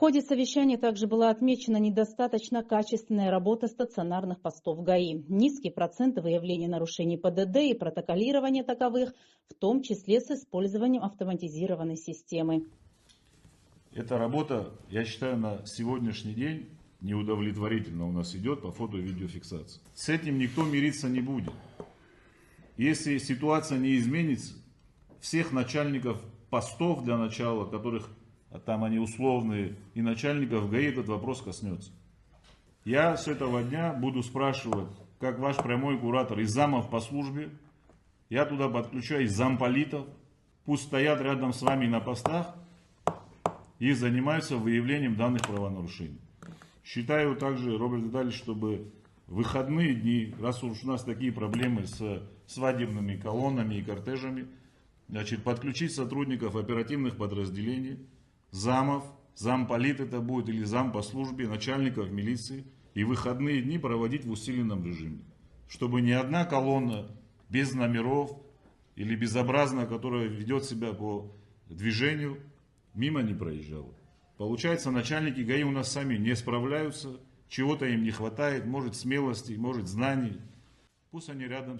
ходе совещания также была отмечена недостаточно качественная работа стационарных постов ГАИ, низкие проценты выявления нарушений ПДД и протоколирования таковых, в том числе с использованием автоматизированной системы. Эта работа, я считаю, на сегодняшний день неудовлетворительно у нас идет по фото- и видеофиксации. С этим никто мириться не будет. Если ситуация не изменится, всех начальников постов для начала, которых там они условные, и начальников ГАИ этот вопрос коснется. Я с этого дня буду спрашивать, как ваш прямой куратор, из замов по службе, я туда подключаю из замполитов, пусть стоят рядом с вами на постах и занимаются выявлением данных правонарушений. Считаю также, Роберт Витальевич, чтобы в выходные дни, раз уж у нас такие проблемы с свадебными колоннами и кортежами, значит, подключить сотрудников оперативных подразделений, замов, замполит это будет или зам по службе, начальников милиции, и в выходные дни проводить в усиленном режиме. Чтобы ни одна колонна без номеров или безобразная, которая ведет себя по движению, мимо не проезжала. Получается, начальники ГАИ у нас сами не справляются, чего-то им не хватает, может смелости, может знаний. Пусть они рядом